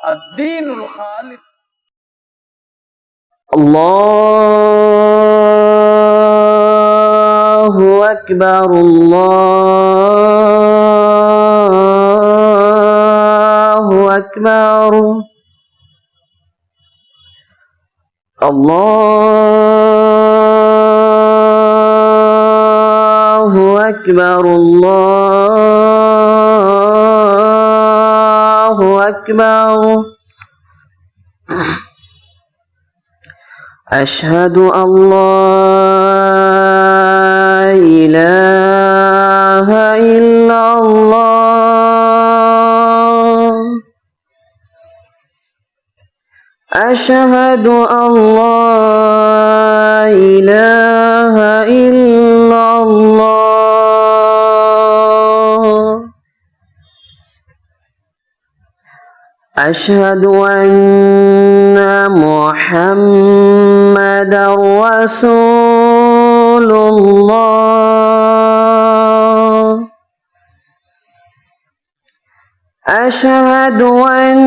الدین الخالص. اللہ اکبر اللہ اکبر اللہ اکبر اللہ اکبر. اشہد ان لا الہ الا اللہ اشہد ان لا الہ الا اللہ اشہد ان محمد رسول اللہ اشہد ان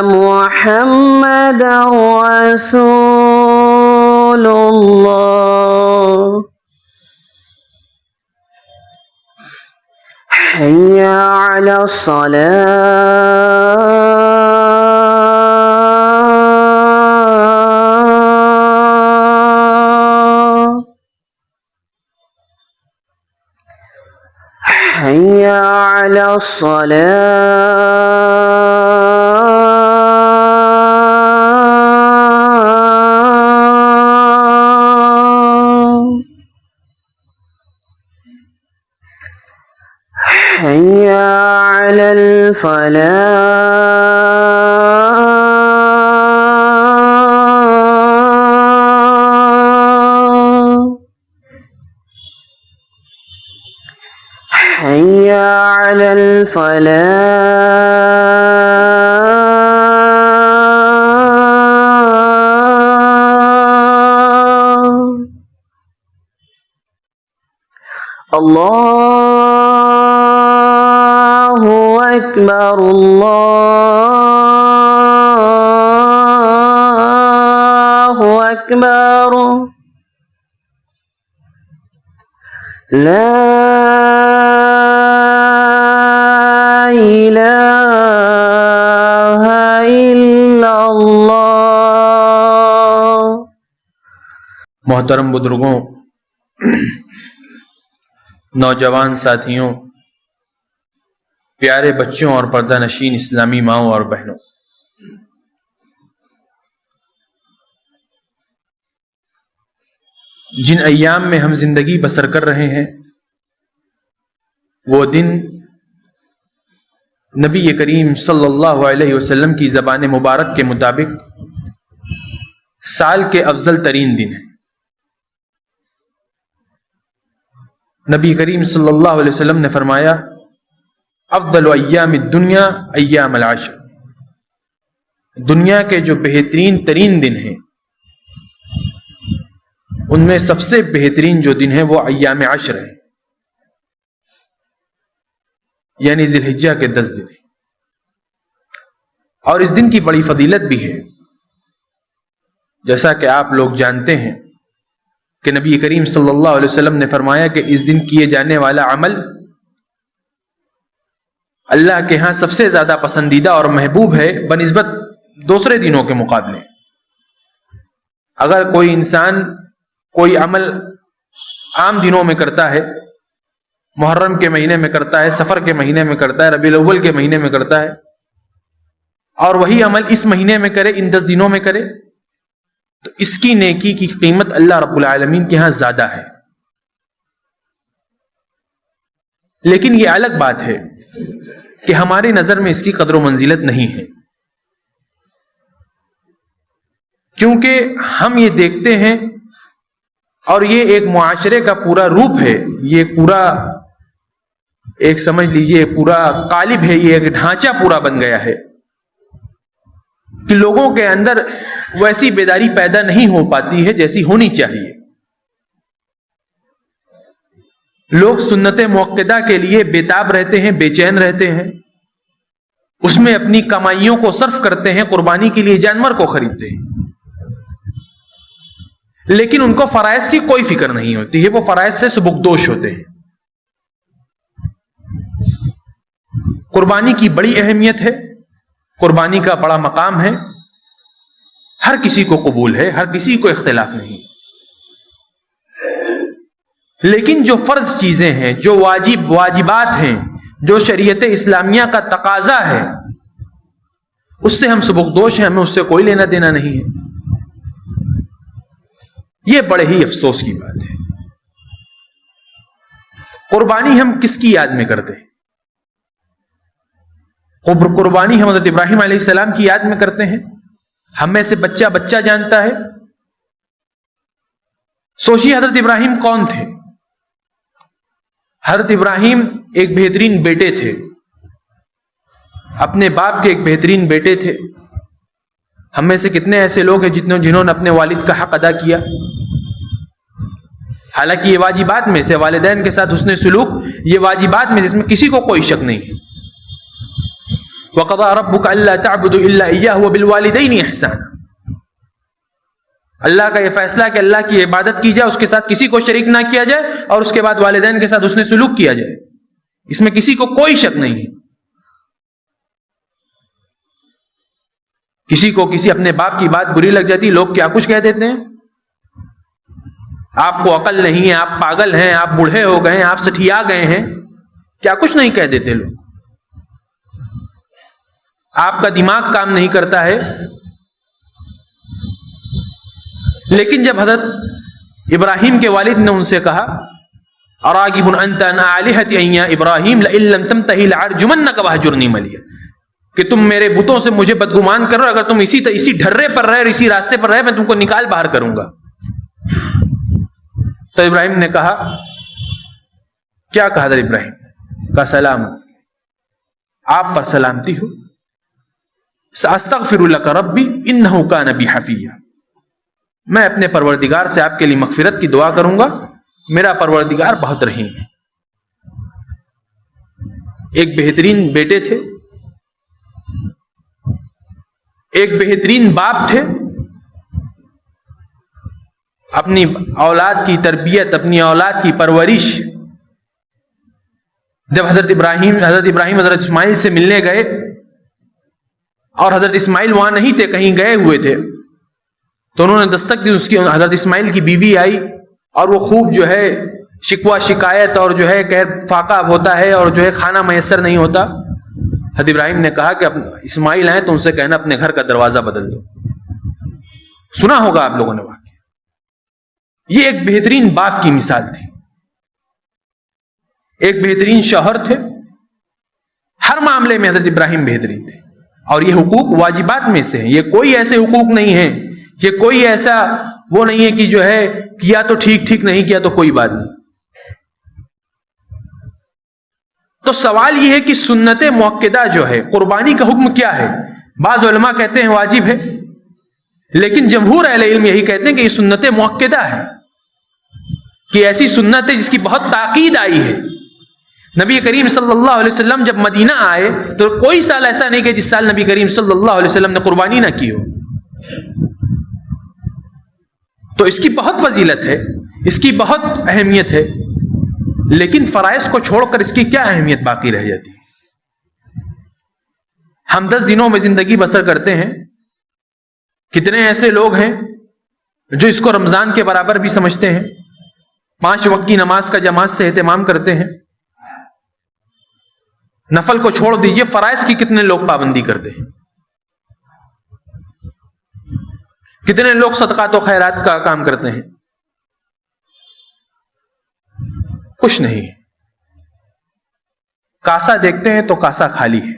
محمد رسول اللہ. حی علی الصلاة حی علی الصلاة حی علی الفلاح حی علی الفلاح. اللہ اکبر اللہ اکبر. لا الہ الا اللہ. محترم بزرگوں، نوجوان ساتھیوں، پیارے بچوں اور پردہ نشین اسلامی ماؤں اور بہنوں، جن ایام میں ہم زندگی بسر کر رہے ہیں وہ دن نبی کریم صلی اللہ علیہ وسلم کی زبان مبارک کے مطابق سال کے افضل ترین دن ہیں. نبی کریم صلی اللہ علیہ وسلم نے فرمایا افضل ایام الدنیا ایام العشر. دنیا کے جو بہترین ترین دن ہیں ان میں سب سے بہترین جو دن ہے وہ ایام عشر ہے، یعنی ذی الحجہ کے 10 دن ہیں. اور اس دن کی بڑی فضیلت بھی ہے، جیسا کہ آپ لوگ جانتے ہیں کہ نبی کریم صلی اللہ علیہ وسلم نے فرمایا کہ اس دن کیے جانے والا عمل اللہ کے ہاں سب سے زیادہ پسندیدہ اور محبوب ہے بنسبت دوسرے دنوں کے مقابلے. اگر کوئی انسان کوئی عمل عام دنوں میں کرتا ہے، محرم کے مہینے میں کرتا ہے، سفر کے مہینے میں کرتا ہے، ربیع الاول کے مہینے میں کرتا ہے، اور وہی عمل اس مہینے میں کرے، ان 10 دنوں میں کرے، تو اس کی نیکی کی قیمت اللہ رب العالمین کے ہاں زیادہ ہے. لیکن یہ الگ بات ہے کہ ہماری نظر میں اس کی قدر و منزلت نہیں ہے، کیونکہ ہم یہ دیکھتے ہیں اور یہ ایک معاشرے کا پورا روپ ہے، یہ پورا ایک سمجھ لیجئے پورا قالب ہے، یہ ایک ڈھانچہ پورا بن گیا ہے کہ لوگوں کے اندر ویسی بیداری پیدا نہیں ہو پاتی ہے جیسی ہونی چاہیے. لوگ سنت موقدہ کے لیے بے تاب رہتے ہیں، بے چین رہتے ہیں، اس میں اپنی کمائیوں کو صرف کرتے ہیں، قربانی کے لیے جانور کو خریدتے ہیں، لیکن ان کو فرائض کی کوئی فکر نہیں ہوتی ہے، وہ فرائض سے سبکدوش ہوتے ہیں۔ قربانی کی بڑی اہمیت ہے، قربانی کا بڑا مقام ہے، ہر کسی کو قبول ہے، ہر کسی کو اختلاف نہیں، لیکن جو فرض چیزیں ہیں، جو واجبات ہیں، جو شریعت اسلامیہ کا تقاضا ہے، اس سے ہم سبکدوش ہیں، ہمیں اس سے کوئی لینا دینا نہیں ہے۔ یہ بڑے ہی افسوس کی بات ہے۔ قربانی ہم کس کی یاد میں کرتے ہیں؟ قربانی ہم حضرت ابراہیم علیہ السلام کی یاد میں کرتے ہیں، ہم میں سے بچہ بچہ جانتا ہے۔ سوچیے حضرت ابراہیم کون تھے؟ حضرت ابراہیم ایک بہترین بیٹے تھے، اپنے باپ کے ایک بہترین بیٹے تھے۔ ہم میں سے کتنے ایسے لوگ ہیں جنہوں نے اپنے والد کا حق ادا کیا؟ حالانکہ یہ واجبات میں سے، والدین کے ساتھ حسن سلوک یہ واجبات میں، جس میں کسی کو کوئی شک نہیں ہے۔ وَقَضَىٰ رَبُّكَ أَلَّا تَعْبُدُوا إِلَّا إِيَّاهُ وَبِالْوَالِدَيْنِ إِحْسَانًا۔ اللہ کا یہ فیصلہ کہ اللہ کی عبادت کی جائے، اس کے ساتھ کسی کو شریک نہ کیا جائے، اور اس کے بعد والدین کے ساتھ حسن سلوک کیا جائے، اس میں کسی کو کوئی شک نہیں ہے۔ کسی کو کسی اپنے باپ کی بات بری لگ جاتی، لوگ کیا کچھ کہہ دیتے ہیں، آپ کو عقل نہیں ہے، آپ پاگل ہیں، آپ بوڑھے ہو گئے ہیں، آپ سٹھیا گئے ہیں، کیا کچھ نہیں کہہ دیتے لوگ، آپ کا دماغ کام نہیں کرتا ہے۔ لیکن جب حضرت ابراہیم کے والد نے ان سے کہا اراغب انت عن آلہتی یا ابراہیم لئن لم تنتہی لارجمنک وہجرنی ملیہ، کہ تم میرے بتوں سے مجھے بدگمان کرو، اگر تم اسی ڈھرے پر رہے اور اسی راستے پر رہے، میں تم کو نکال باہر کروں گا۔ تو ابراہیم نے کہا، کیا کہا حضرت ابراہیم کا سلام، آپ پر سلامتی ہو، ساستغفر لک ربی انہ کان بی حفیہ، میں اپنے پروردگار سے آپ کے لیے مغفرت کی دعا کروں گا، میرا پروردگار بہت رحیم ہے۔ ایک بہترین بیٹے تھے، ایک بہترین باپ تھے، اپنی اولاد کی تربیت، اپنی اولاد کی پرورش، جب حضرت ابراہیم حضرت اسماعیل سے ملنے گئے، اور حضرت اسماعیل وہاں نہیں تھے، کہیں گئے ہوئے تھے، تو انہوں نے دستک دی، اس کی حضرت اسماعیل کی بیوی آئی، اور وہ خوب جو ہے شکوہ شکایت اور جو ہے کہ فاقہ ہوتا ہے، اور جو ہے کھانا میسر نہیں ہوتا۔ حضرت ابراہیم نے کہا کہ اسماعیل ہیں تو ان سے کہنا اپنے گھر کا دروازہ بدل دو۔ سنا ہوگا آپ لوگوں نے واقعہ۔ یہ ایک بہترین باپ کی مثال تھی، ایک بہترین شوہر تھے، ہر معاملے میں حضرت ابراہیم بہترین تھے۔ اور یہ حقوق واجبات میں سے ہیں، یہ کوئی ایسے حقوق نہیں ہیں، یہ کوئی ایسا وہ نہیں ہے کہ جو ہے کیا تو ٹھیک نہیں کیا تو کوئی بات نہیں۔ تو سوال یہ ہے کہ سنت مؤکدہ جو ہے، قربانی کا حکم کیا ہے؟ بعض علماء کہتے ہیں واجب ہے، لیکن جمہور اہل علم یہی کہتے ہیں کہ یہ سنت مؤکدہ ہے، کہ ایسی سنت ہے جس کی بہت تاکید آئی ہے۔ نبی کریم صلی اللہ علیہ وسلم جب مدینہ آئے تو کوئی سال ایسا نہیں کہ جس سال نبی کریم صلی اللہ علیہ وسلم نے قربانی نہ کی ہو۔ تو اس کی بہت فضیلت ہے، اس کی بہت اہمیت ہے، لیکن فرائض کو چھوڑ کر اس کی کیا اہمیت باقی رہ جاتی ہے؟ ہم 10 دنوں میں زندگی بسر کرتے ہیں، کتنے ایسے لوگ ہیں جو اس کو رمضان کے برابر بھی سمجھتے ہیں، 5 وقت کی نماز کا جماعت سے اہتمام کرتے ہیں، نفل کو چھوڑ دیجئے، فرائض کی کتنے لوگ پابندی کرتے ہیں، کتنے لوگ صدقات و خیرات کا کام کرتے ہیں، کچھ نہیں۔ کاسا دیکھتے ہیں تو کاسا خالی ہے۔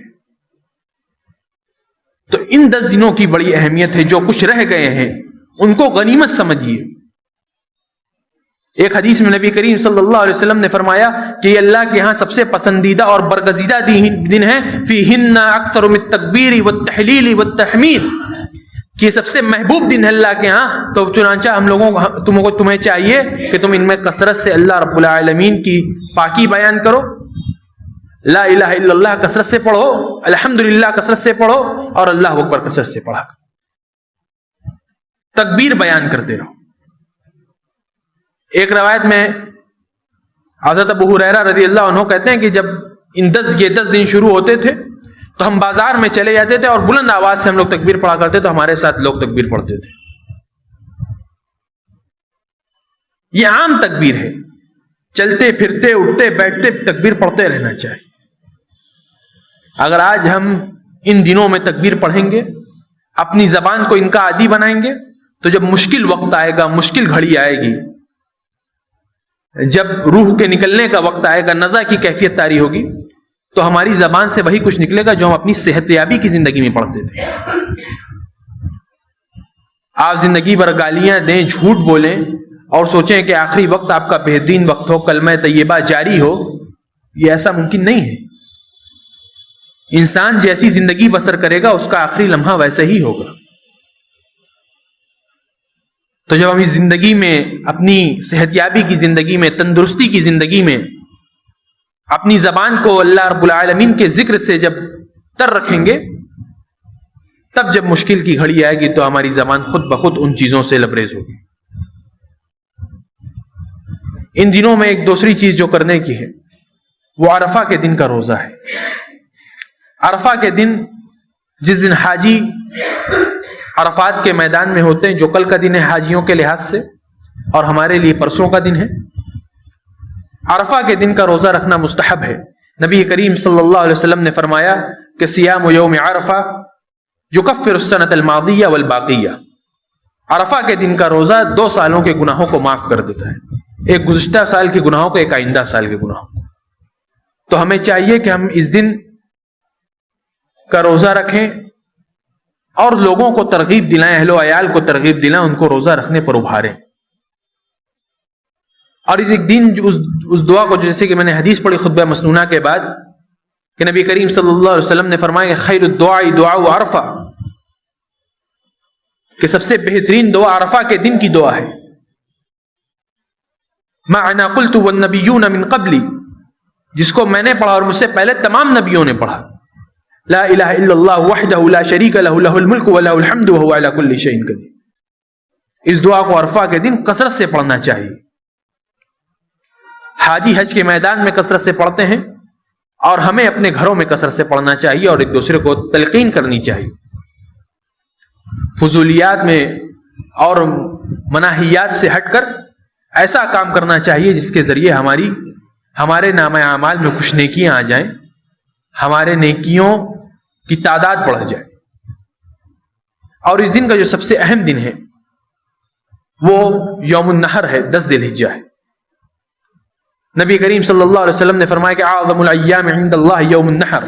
تو ان 10 دنوں کی بڑی اہمیت ہے، جو کچھ رہ گئے ہیں ان کو غنیمت سمجھیے۔ ایک حدیث میں نبی کریم صلی اللہ علیہ وسلم نے فرمایا کہ یہ اللہ کے ہاں سب سے پسندیدہ اور برگزیدہ دن ہے، فیہن اکثر من التکبیر والتحلیل والتحمید، کہ یہ سب سے محبوب دن ہے اللہ کے ہاں۔ تو چنانچہ ہم لوگوں کو تمہیں چاہیے کہ تم ان میں کثرت سے اللہ رب العالمین کی پاکی بیان کرو، لا الہ الا اللہ کثرت سے پڑھو، الحمدللہ کثرت سے پڑھو اور اللہ اکبر کثرت سے پڑھا کرو، تکبیر بیان کرتے رہو۔ ایک روایت میں حضرت ابو ہریرہ رضی اللہ عنہ کہتے ہیں کہ جب یہ 10 دن شروع ہوتے تھے تو ہم بازار میں چلے جاتے تھے اور بلند آواز سے ہم لوگ تکبیر پڑھا کرتے تو ہمارے ساتھ لوگ تکبیر پڑھتے تھے۔ یہ عام تکبیر ہے، چلتے پھرتے اٹھتے بیٹھتے تکبیر پڑھتے رہنا چاہیے۔ اگر آج ہم ان دنوں میں تکبیر پڑھیں گے، اپنی زبان کو ان کا عادی بنائیں گے، تو جب مشکل وقت آئے گا، مشکل گھڑی آئے گی، جب روح کے نکلنے کا وقت آئے گا، نزع کی کیفیت طاری ہوگی، تو ہماری زبان سے وہی کچھ نکلے گا جو ہم اپنی صحت یابی کی زندگی میں پڑھتے تھے۔ آپ زندگی بھر گالیاں دیں، جھوٹ بولیں اور سوچیں کہ آخری وقت آپ کا بہترین وقت ہو، کلمہ طیبہ جاری ہو، یہ ایسا ممکن نہیں ہے۔ انسان جیسی زندگی بسر کرے گا اس کا آخری لمحہ ویسے ہی ہوگا۔ تو جب ہم اس زندگی میں، اپنی صحت یابی کی زندگی میں، تندرستی کی زندگی میں اپنی زبان کو اللہ رب العالمین کے ذکر سے جب تر رکھیں گے، تب جب مشکل کی گھڑی آئے گی تو ہماری زبان خود بخود ان چیزوں سے لبریز ہوگی۔ ان دنوں میں ایک دوسری چیز جو کرنے کی ہے وہ عرفہ کے دن کا روزہ ہے۔ عرفہ کے دن، جس دن حاجی عرفات کے میدان میں ہوتے ہیں، جو کل کا دن ہے حاجیوں کے لحاظ سے اور ہمارے لیے پرسوں کا دن ہے، عرفہ کے دن کا روزہ رکھنا مستحب ہے۔ نبی کریم صلی اللہ علیہ وسلم نے فرمایا کہ صیام یوم عرفہ یکفر السنۃ الماضیہ والباقیہ، عرفہ کے دن کا روزہ 2 سالوں کے گناہوں کو معاف کر دیتا ہے، ایک گزشتہ سال کے گناہوں کو، ایک آئندہ سال کے گناہوں کو۔ تو ہمیں چاہیے کہ ہم اس دن کا روزہ رکھیں اور لوگوں کو ترغیب دلائیں، اہل و عیال کو ترغیب دلائیں، ان کو روزہ رکھنے پر ابھاریں۔ اور اس ایک دن اس دعا کو، جیسے کہ میں نے حدیث پڑھی خطبہ مسنونہ کے بعد کہ نبی کریم صلی اللہ علیہ وسلم نے فرمایا کہ خیر الدعاء دعاء عرفہ، کہ سب سے بہترین دعا عرفہ کے دن کی دعا ہے۔ ما انا قلت والنبیون من قبلی، جس کو میں نے پڑھا اور مجھ سے پہلے تمام نبیوں نے پڑھا، لا الہ الا اللہ وحدہ لا شریک لہ لہ الملک ولہ الحمد وہو علی کل شیء قدیر۔ اس دعا کو عرفہ کے دن کثرت سے پڑھنا چاہیے۔ حاجی حج کے میدان میں کثرت سے پڑھتے ہیں اور ہمیں اپنے گھروں میں کثرت سے پڑھنا چاہیے اور ایک دوسرے کو تلقین کرنی چاہیے۔ فضولیات میں اور مناہیات سے ہٹ کر ایسا کام کرنا چاہیے جس کے ذریعے ہمارے نامہ اعمال میں کچھ نیکیاں آ جائیں، ہمارے نیکیوں کی تعداد بڑھ جائے۔ اور اس دن کا جو سب سے اہم دن ہے وہ یوم النحر ہے، 10 ذی الحجہ ہے۔ نبی کریم صلی اللہ علیہ وسلم نے فرمایا کہ اعظم الایام عند اللہ یوم النحر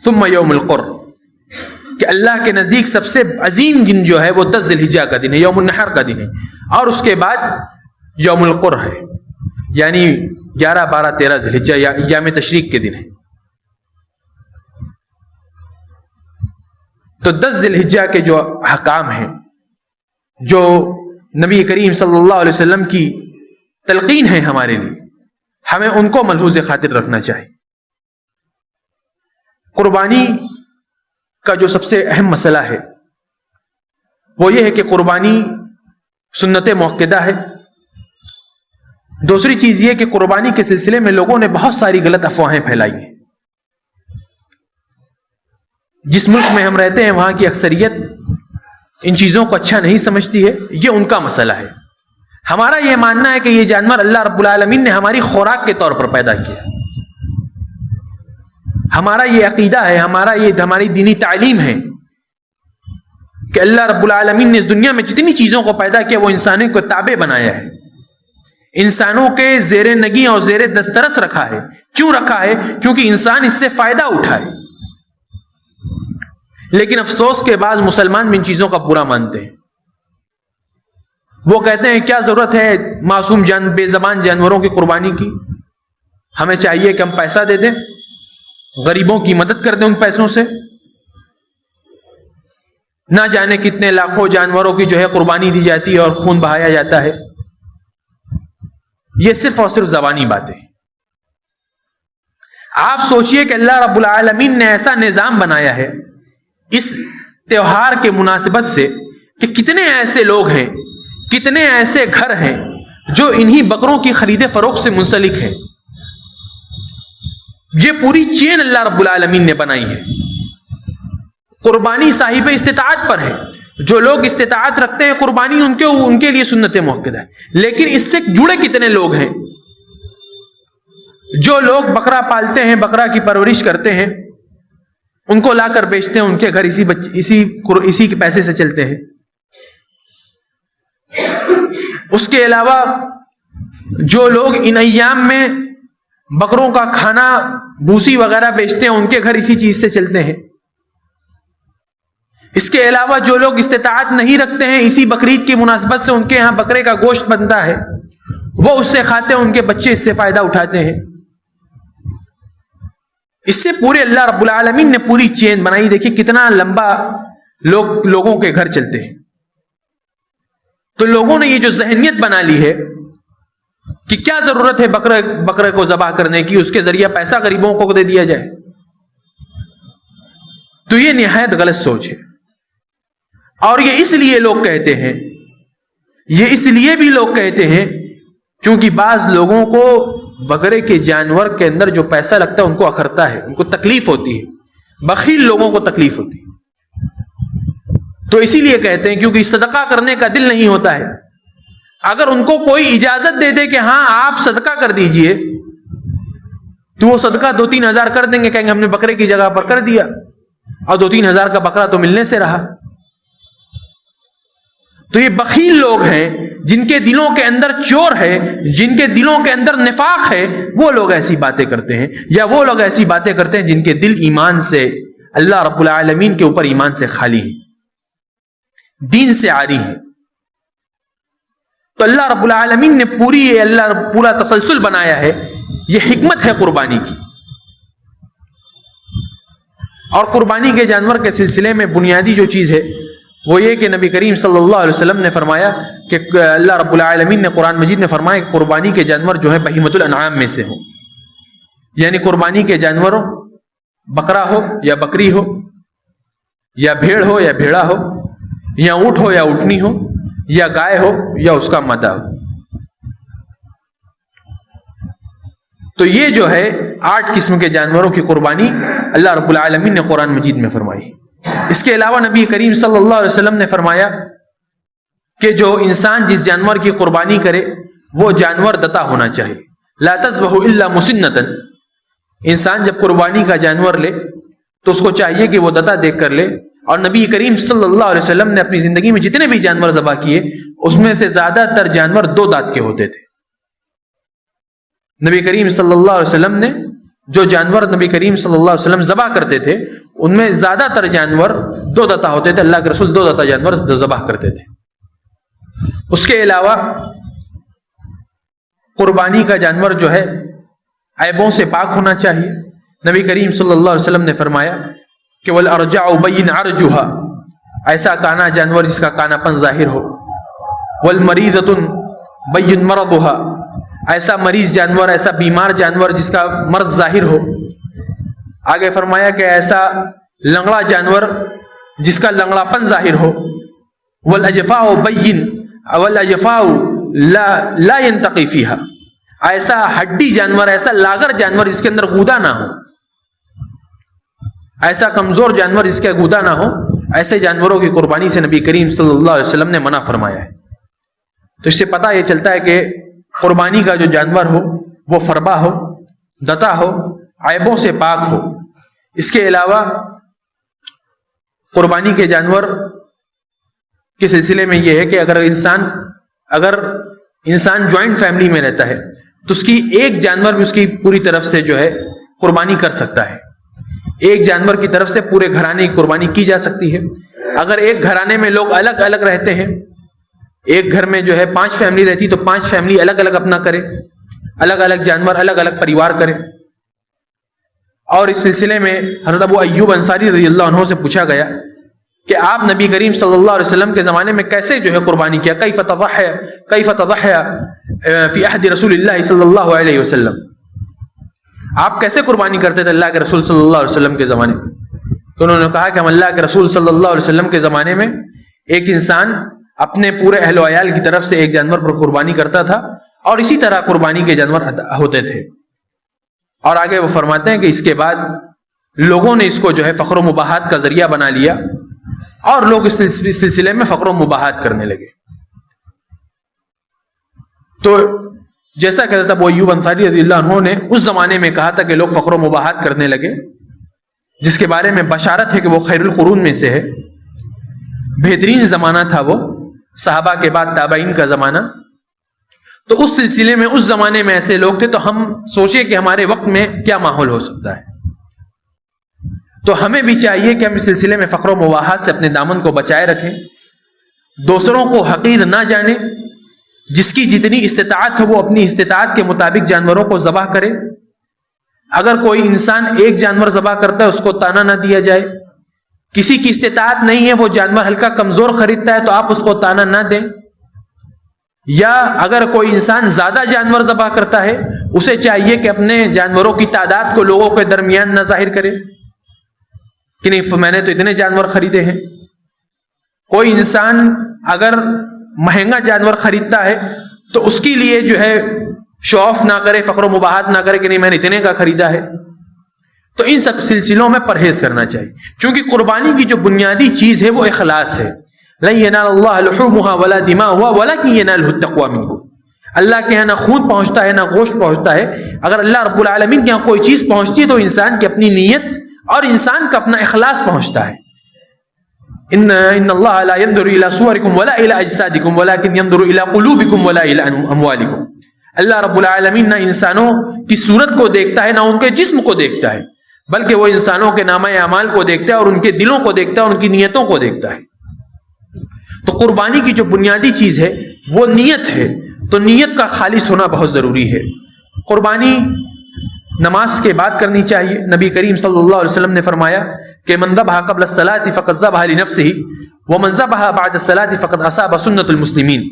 ثم یوم القر، کہ اللہ کے نزدیک سب سے عظیم دن جو ہے وہ 10 ذی الحجہ کا دن ہے، یوم النحر کا دن ہے، اور اس کے بعد یوم القر ہے، یعنی 11، 12، 13 ذی الحجہ یا ایام تشریق کے دن ہے۔ تو 10 ذی الحجہ کے جو احکام ہیں، جو نبی کریم صلی اللہ علیہ وسلم کی تلقین ہے ہمارے لیے، ہمیں ان کو ملحوظ خاطر رکھنا چاہیے۔ قربانی کا جو سب سے اہم مسئلہ ہے وہ یہ ہے کہ قربانی سنت موقدہ ہے۔ دوسری چیز یہ کہ قربانی کے سلسلے میں لوگوں نے بہت ساری غلط افواہیں پھیلائی ہیں۔ جس ملک میں ہم رہتے ہیں وہاں کی اکثریت ان چیزوں کو اچھا نہیں سمجھتی ہے، یہ ان کا مسئلہ ہے۔ ہمارا یہ ماننا ہے کہ یہ جانور اللہ رب العالمین نے ہماری خوراک کے طور پر پیدا کیا۔ ہمارا یہ عقیدہ ہے، ہماری دینی تعلیم ہے کہ اللہ رب العالمین نے اس دنیا میں جتنی چیزوں کو پیدا کیا وہ انسانوں کو تابع بنایا ہے، انسانوں کے زیر نگیں اور زیر دسترس رکھا ہے۔ کیوں رکھا ہے؟ کیونکہ انسان اس سے فائدہ اٹھائے۔ لیکن افسوس کے بعد مسلمان بھی ان چیزوں کا برا مانتے ہیں۔ وہ کہتے ہیں کیا ضرورت ہے معصوم بے زبان جانوروں کی قربانی کی، ہمیں چاہیے کہ ہم پیسہ دے دیں، غریبوں کی مدد کر دیں ان پیسوں سے۔ نہ جانے کتنے لاکھوں جانوروں کی جو ہے قربانی دی جاتی ہے اور خون بہایا جاتا ہے۔ یہ صرف اور صرف زبانی باتیں ہیں۔ آپ سوچئے کہ اللہ رب العالمین نے ایسا نظام بنایا ہے اس تہوار کے مناسبت سے کہ کتنے ایسے لوگ ہیں، کتنے ایسے گھر ہیں جو انہی بکروں کی خرید فروخت سے منسلک ہیں. یہ پوری چین اللہ رب العالمین نے بنائی ہے. قربانی صاحب استطاعت پر ہے. جو لوگ استطاعت رکھتے ہیں قربانی ان کے لیے سنت مؤکدہ ہے. لیکن اس سے جڑے کتنے لوگ ہیں؟ جو لوگ بکرا پالتے ہیں، بکرا کی پرورش کرتے ہیں، ان کو لا کر بیچتے ہیں، ان کے گھر اسی کے پیسے سے چلتے ہیں. اس کے علاوہ جو لوگ ان ایام میں بکروں کا کھانا بھوسی وغیرہ بیچتے ہیں، ان کے گھر اسی چیز سے چلتے ہیں. اس کے علاوہ جو لوگ استطاعت نہیں رکھتے ہیں، اسی بقرعید کی مناسبت سے ان کے ہاں بکرے کا گوشت بنتا ہے، وہ اس سے کھاتے ہیں، ان کے بچے اس سے فائدہ اٹھاتے ہیں. اس سے پورے اللہ رب العالمین نے پوری چین بنائی. دیکھیے کتنا لمبا لوگوں کے گھر چلتے ہیں. تو لوگوں نے یہ جو ذہنیت بنا لی ہے کہ کیا ضرورت ہے بکرے کو ذبح کرنے کی، اس کے ذریعہ پیسہ غریبوں کو دے دیا جائے، تو یہ نہایت غلط سوچ ہے. اور یہ اس لیے لوگ کہتے ہیں، یہ اس لیے بھی لوگ کہتے ہیں کیونکہ بعض لوگوں کو بکرے کے جانور کے اندر جو پیسہ لگتا ہے ان کو اکھرتا ہے، ان کو تکلیف ہوتی ہے. بخیل لوگوں کو تکلیف ہوتی ہے، تو اسی لیے کہتے ہیں کیونکہ صدقہ کرنے کا دل نہیں ہوتا ہے. اگر ان کو کوئی اجازت دے دے کہ ہاں آپ صدقہ کر دیجئے، تو وہ صدقہ 2-3 ہزار کر دیں گے، کہیں گے ہم نے بکرے کی جگہ پر کر دیا، اور 2-3 ہزار کا بکرا تو ملنے سے رہا. تو یہ بخیل لوگ ہیں، جن کے دلوں کے اندر چور ہے، جن کے دلوں کے اندر نفاق ہے، وہ لوگ ایسی باتیں کرتے ہیں. یا وہ لوگ ایسی باتیں کرتے ہیں جن کے دل ایمان سے، اللہ رب العالمین کے اوپر ایمان سے خالی ہیں، دین سے عاری ہیں. تو اللہ رب العالمین نے پورا تسلسل بنایا ہے. یہ حکمت ہے قربانی کی. اور قربانی کے جانور کے سلسلے میں بنیادی جو چیز ہے وہ یہ کہ نبی کریم صلی اللہ علیہ وسلم نے فرمایا کہ اللہ رب العالمین نے قرآن مجید میں فرمایا کہ قربانی کے جانور جو ہیں بہیمۃ الانعام میں سے ہوں. یعنی قربانی کے جانوروں، بکرا ہو یا بکری ہو، یا بھیڑ ہو یا بھیڑا ہو، یا اونٹ ہو یا اونٹنی ہو، یا گائے ہو یا اس کا مدہ ہو. تو یہ جو ہے 8 قسم کے جانوروں کی قربانی اللہ رب العالمین نے قرآن مجید میں فرمائی. اس کے علاوہ نبی کریم صلی اللہ علیہ وسلم نے فرمایا کہ جو انسان جس جانور کی قربانی کرے وہ جانور دتا ہونا چاہیے. لا تذبح الا مسنۃ. انسان جب قربانی کا جانور لے تو اس کو چاہیے کہ وہ دتا دیکھ کر لے. اور نبی کریم صلی اللہ علیہ وسلم نے اپنی زندگی میں جتنے بھی جانور ذبح کیے اس میں سے زیادہ تر جانور 2 دانت کے ہوتے تھے. نبی کریم صلی اللہ علیہ وسلم نے جو جانور نبی کریم صلی اللہ علیہ وسلم ذبح کرتے تھے ان میں زیادہ تر جانور 2 دانت ہوتے تھے. اللہ کے رسول 2 دانت جانور ذبح کرتے تھے. اس کے علاوہ قربانی کا جانور جو ہے عیبوں سے پاک ہونا چاہیے. نبی کریم صلی اللہ علیہ وسلم نے فرمایا کہ والارجع بین عرجها، ایسا کانا جانور جس کا کانا پن ظاہر ہو. والمریضۃ بین مرضها، ایسا مریض جانور، ایسا بیمار جانور جس کا مرض ظاہر ہو. آگے فرمایا کہ ایسا لنگڑا جانور جس کا لنگڑا پن ظاہر ہو. والاجفاء بین والاجفاء لا ينتقي فيها، ایسا ہڈی جانور، ایسا لاغر جانور جس کے اندر گودا نہ ہو، ایسا کمزور جانور جس کے گودا نہ ہو. ایسے جانوروں کی قربانی سے نبی کریم صلی اللہ علیہ وسلم نے منع فرمایا ہے. تو اس سے پتہ یہ چلتا ہے کہ قربانی کا جو جانور ہو وہ فربا ہو، دتا ہو، عیبوں سے پاک ہو. اس کے علاوہ قربانی کے جانور کے سلسلے میں یہ ہے کہ اگر انسان جوائنٹ فیملی میں رہتا ہے تو اس کی ایک جانور بھی اس کی پوری طرف سے جو ہے قربانی کر سکتا ہے. ایک جانور کی طرف سے پورے گھرانے کی قربانی کی جا سکتی ہے. اگر ایک گھرانے میں لوگ الگ الگ رہتے ہیں، ایک گھر میں جو ہے 5 فیملی رہتی تو 5 فیملی الگ الگ اپنا کرے، الگ الگ جانور، الگ الگ پریوار کرے. اور اس سلسلے میں حضرت ابو ایوب انصاری رضی اللہ عنہ سے پوچھا گیا کہ آپ نبی کریم صلی اللہ علیہ وسلم کے زمانے میں کیسے جو ہے قربانی کیا، کیف تضحى فی عہد رسول اللہ صلی اللہ علیہ وسلم. آپ کیسے قربانی کرتے تھے اللہ کے رسول صلی اللہ علیہ وسلم کے زمانے میں؟ تو انہوں نے کہا کہ ہم اللہ کے رسول صلی اللہ علیہ وسلم کے زمانے میں ایک انسان اپنے پورے اہل و عیال کی طرف سے ایک جانور پر قربانی کرتا تھا اور اسی طرح قربانی کے جانور ہوتے تھے. اور آگے وہ فرماتے ہیں کہ اس کے بعد لوگوں نے اس کو جو ہے فخر و مباحات کا ذریعہ بنا لیا اور لوگ اس سلسلے میں فخر و مباحات کرنے لگے. تو جیسا کہ حضرت ابو ایوب انصاری رضی اللہ عنہ نے اس زمانے میں کہا تھا کہ لوگ فخر و مباحات کرنے لگے، جس کے بارے میں بشارت ہے کہ وہ خیر القرون میں سے ہے، بہترین زمانہ تھا وہ صحابہ کے بعد تابعین کا زمانہ. تو اس سلسلے میں اس زمانے میں ایسے لوگ تھے، تو ہم سوچیں کہ ہمارے وقت میں کیا ماحول ہو سکتا ہے. تو ہمیں بھی چاہیے کہ ہم اس سلسلے میں فخر و مباحات سے اپنے دامن کو بچائے رکھیں، دوسروں کو حقیر نہ جانیں، جس کی جتنی استطاعت ہو وہ اپنی استطاعت کے مطابق جانوروں کو ذبح کرے. اگر کوئی انسان ایک جانور ذبح کرتا ہے اس کو تانا نہ دیا جائے. کسی کی استطاعت نہیں ہے، وہ جانور ہلکا کمزور خریدتا ہے تو آپ اس کو تانا نہ دیں. یا اگر کوئی انسان زیادہ جانور ذبح کرتا ہے اسے چاہیے کہ اپنے جانوروں کی تعداد کو لوگوں کے درمیان نہ ظاہر کرے کہ نہیں میں نے تو اتنے جانور خریدے ہیں. کوئی انسان اگر مہنگا جانور خریدتا ہے تو اس کے لیے جو ہے شو آف نہ کرے، فخر و مباحات نہ کرے کہ نہیں میں نے اتنے کا خریدا ہے. تو ان سب سلسلوں میں پرہیز کرنا چاہیے، کیونکہ قربانی کی جو بنیادی چیز ہے وہ اخلاص ہے. لن ينال الله لحومها ولا دماؤها ولكن يناله التقوى منكم. اللہ کے یہاں نہ خون پہنچتا ہے نہ گوشت پہنچتا ہے. اگر اللہ رب العالمین کے یہاں کوئی چیز پہنچتی ہے تو انسان کی اپنی نیت اور انسان کا اپنا اخلاص پہنچتا ہے. ان اللہ لا ينظر الى صوركم ولا الى اجسادكم ولكن ينظر الى قلوبكم ولا الى اموالكم. اللہ رب العالمین نہ انسانوں کی صورت کو دیکھتا ہے نہ ان کے جسم کو دیکھتا ہے، بلکہ وہ انسانوں کے نامہ اعمال کو دیکھتا ہے اور ان کے دلوں کو دیکھتا ہے اور ان کی نیتوں کو دیکھتا ہے. تو قربانی کی جو بنیادی چیز ہے وہ نیت ہے، تو نیت کا خالص ہونا بہت ضروری ہے. قربانی نماز کے بعد کرنی چاہیے. نبی کریم صلی اللہ علیہ وسلم نے فرمایا کہ من ذبح قبل الصلاة فقد ذبح لنفسه ومن ذبح بعد الصلاة فقد اصاب سنة المسلمین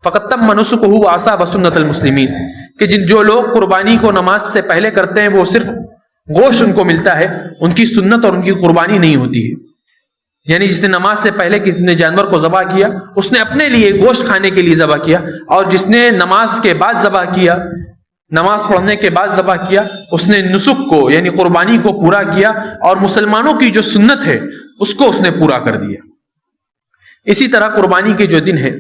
فقد تم نسکه واصاب سنة المسلمین. کہ جو لوگ قربانی کو نماز سے پہلے کرتے ہیں وہ صرف گوشت ان کو ملتا ہے، ان کی سنت اور ان کی قربانی نہیں ہوتی ہے. یعنی جس نے نماز سے پہلے کسی نے جانور کو ذبح کیا اس نے اپنے لیے گوشت کھانے کے لیے ذبح کیا، اور جس نے نماز کے بعد ذبح کیا، نماز پڑھنے کے بعد ذبح کیا، اس نے نسک کو یعنی قربانی کو پورا کیا اور مسلمانوں کی جو سنت ہے اس کو اس نے پورا کر دیا. اسی طرح قربانی کے جو دن ہے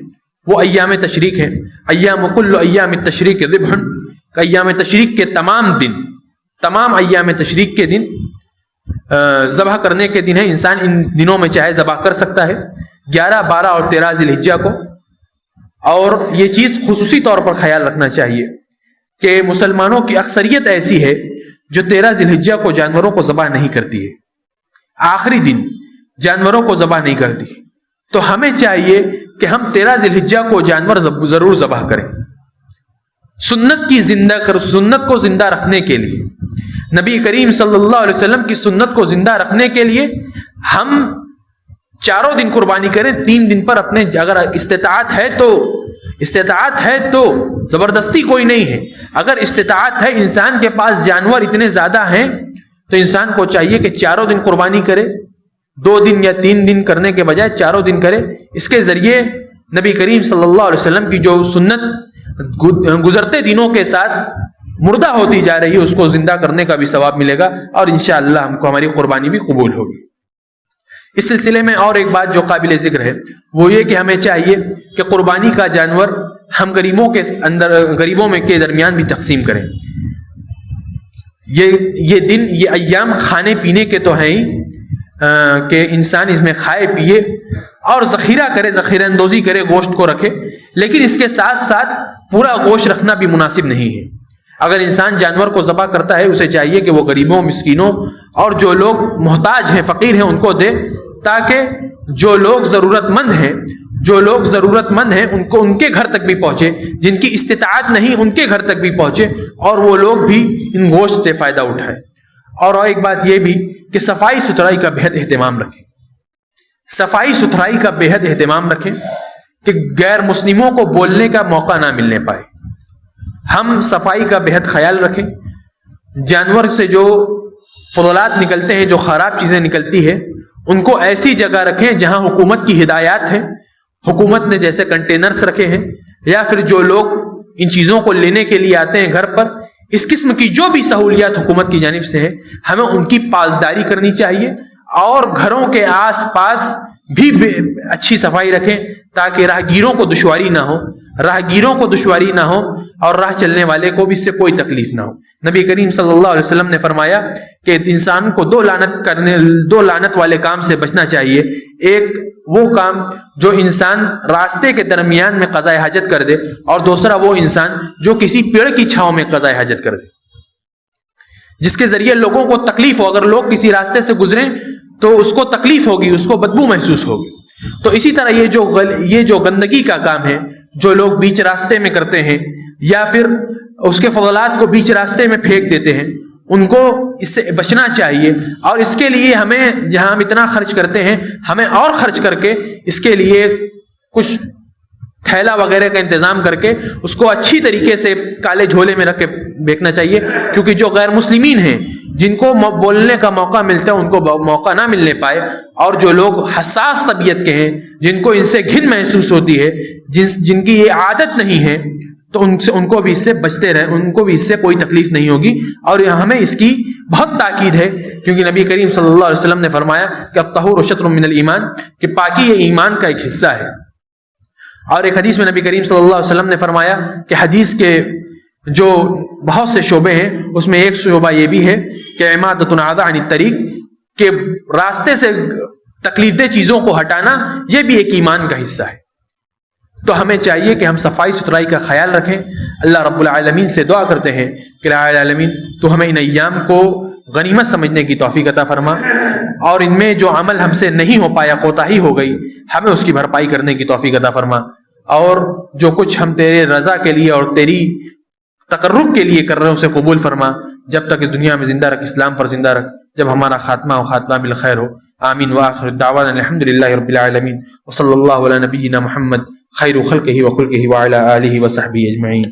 وہ ایام تشریق ہے. ایام کل ایام التشریق ذبح، ایام تشریق کے تمام دن، تمام ایام تشریق کے دن ذبح کرنے کے دن ہے. انسان ان دنوں میں چاہے ذبح کر سکتا ہے، 11، 12 اور 13 ذی الحجہ کو. اور یہ چیز خصوصی طور پر خیال رکھنا چاہیے کہ مسلمانوں کی اکثریت ایسی ہے جو 13 ذی الحجہ کو جانوروں کو ذبح نہیں کرتی ہے، آخری دن جانوروں کو ذبح نہیں کرتی. تو ہمیں چاہیے کہ ہم 13 ذی الحجہ کو جانور ضرور ذبح کریں، سنت کو زندہ رکھنے کے لیے، نبی کریم صلی اللہ علیہ وسلم کی سنت کو زندہ رکھنے کے لیے ہم 4 دن قربانی کریں. 3 دن پر اپنے اگر استطاعت ہے تو زبردستی کوئی نہیں ہے. اگر استطاعت ہے، انسان کے پاس جانور اتنے زیادہ ہیں تو انسان کو چاہیے کہ 4 دن قربانی کرے، 2 دن یا 3 دن کرنے کے بجائے 4 دن کرے. اس کے ذریعے نبی کریم صلی اللہ علیہ وسلم کی جو سنت گزرتے دنوں کے ساتھ مردہ ہوتی جا رہی ہے اس کو زندہ کرنے کا بھی ثواب ملے گا، اور انشاءاللہ ہم کو ہماری قربانی بھی قبول ہوگی. اس سلسلے میں اور ایک بات جو قابل ذکر ہے وہ یہ کہ ہمیں چاہیے کہ قربانی کا جانور ہم غریبوں میں کے درمیان بھی تقسیم کریں. یہ دن، یہ ایام کھانے پینے کے تو ہیں ہی کہ انسان اس میں کھائے پیے اور ذخیرہ کرے، ذخیرہ اندوزی کرے، گوشت کو رکھے، لیکن اس کے ساتھ ساتھ پورا گوشت رکھنا بھی مناسب نہیں ہے. اگر انسان جانور کو ذبح کرتا ہے اسے چاہیے کہ وہ غریبوں، مسکینوں اور جو لوگ محتاج ہیں، فقیر ہیں، ان کو دے، تاکہ جو لوگ ضرورت مند ہیں ان کو ان کے گھر تک بھی پہنچے، جن کی استطاعت نہیں ان کے گھر تک بھی پہنچے اور وہ لوگ بھی ان گوشت سے فائدہ اٹھائے. اور ایک بات یہ بھی کہ صفائی ستھرائی کا بہت اہتمام رکھیں. صفائی ستھرائی کا بہت اہتمام رکھیں کہ غیر مسلموں کو بولنے کا موقع نہ ملنے پائے. ہم صفائی کا بہت خیال رکھیں. جانور سے جو فضلات نکلتے ہیں، جو خراب چیزیں نکلتی ہے، ان کو ایسی جگہ رکھیں جہاں حکومت کی ہدایات ہے، حکومت نے جیسے کنٹینرز رکھے ہیں، یا پھر جو لوگ ان چیزوں کو لینے کے لیے آتے ہیں گھر پر، اس قسم کی جو بھی سہولیات حکومت کی جانب سے ہے، ہمیں ان کی پاسداری کرنی چاہیے، اور گھروں کے آس پاس بھی اچھی صفائی رکھیں تاکہ راہگیروں کو دشواری نہ ہو، اور راہ چلنے والے کو بھی اس سے کوئی تکلیف نہ ہو۔ نبی کریم صلی اللہ علیہ وسلم نے فرمایا کہ انسان کو دو لعنت والے کام سے بچنا چاہیے۔ ایک وہ کام جو انسان راستے کے درمیان میں قضاء حاجت کر دے، اور دوسرا وہ انسان جو کسی پیڑ کی چھاؤں میں قضاء حاجت کر دے، جس کے ذریعے لوگوں کو تکلیف ہو۔ اگر لوگ کسی راستے سے گزریں تو اس کو تکلیف ہوگی، اس کو بدبو محسوس ہوگی۔ تو اسی طرح یہ جو گندگی کا کام ہے، جو لوگ بیچ راستے میں کرتے ہیں، یا پھر اس کے فضلات کو بیچ راستے میں پھینک دیتے ہیں، ان کو اس سے بچنا چاہیے، اور اس کے لیے ہمیں جہاں ہم اتنا خرچ کرتے ہیں، ہمیں اور خرچ کر کے اس کے لیے کچھ تھیلا وغیرہ کا انتظام کر کے اس کو اچھی طریقے سے کالے جھولے میں رکھ کے بیچنا چاہیے، کیونکہ جو غیر مسلمین ہیں، جن کو بولنے کا موقع ملتا ہے، ان کو موقع نہ ملنے پائے، اور جو لوگ حساس طبیعت کے ہیں، جن کو ان سے گھن محسوس ہوتی ہے، جن کی یہ عادت نہیں ہے، تو ان کو بھی اس سے بچتے رہیں، ان کو بھی اس سے کوئی تکلیف نہیں ہوگی۔ اور ہمیں اس کی بہت تاکید ہے، کیونکہ نبی کریم صلی اللہ علیہ وسلم نے فرمایا کہ الطہور شطر من الایمان، کہ پاکی یہ ایمان کا ایک حصہ ہے۔ اور ایک حدیث میں نبی کریم صلی اللہ علیہ وسلم نے فرمایا کہ حدیث کے جو بہت سے شعبے ہیں، اس میں ایک شعبہ یہ بھی ہے کہ عمادۃ الاذى عن الطریق، کہ راستے سے تکلیف دہ چیزوں کو ہٹانا، یہ بھی ایک ایمان کا حصہ ہے۔ تو ہمیں چاہیے کہ ہم صفائی ستھرائی کا خیال رکھیں۔ اللہ رب العالمین سے دعا کرتے ہیں کہ الہ العالمین تو ہمیں ان ایام کو غنیمت سمجھنے کی توفیق عطا فرما، اور ان میں جو عمل ہم سے نہیں ہو پایا، کوتاہی ہو گئی، ہمیں اس کی بھرپائی کرنے کی توفیق عطا فرما، اور جو کچھ ہم تیرے رضا کے لیے اور تیری تقرب کے لیے کر رہے ہیں اسے قبول فرما، جب تک اس دنیا میں زندہ رکھ، اسلام پر زندہ رکھ، جب ہمارا خاتمہ ہو خاتمہ بالخیر ہو۔ آمین وآخر دعوانا الحمدللہ رب العالمین، وصلی اللہ علی نبینا محمد خیر خلقہ وخلقہ وعلی آلہ وصحبہ اجمعین۔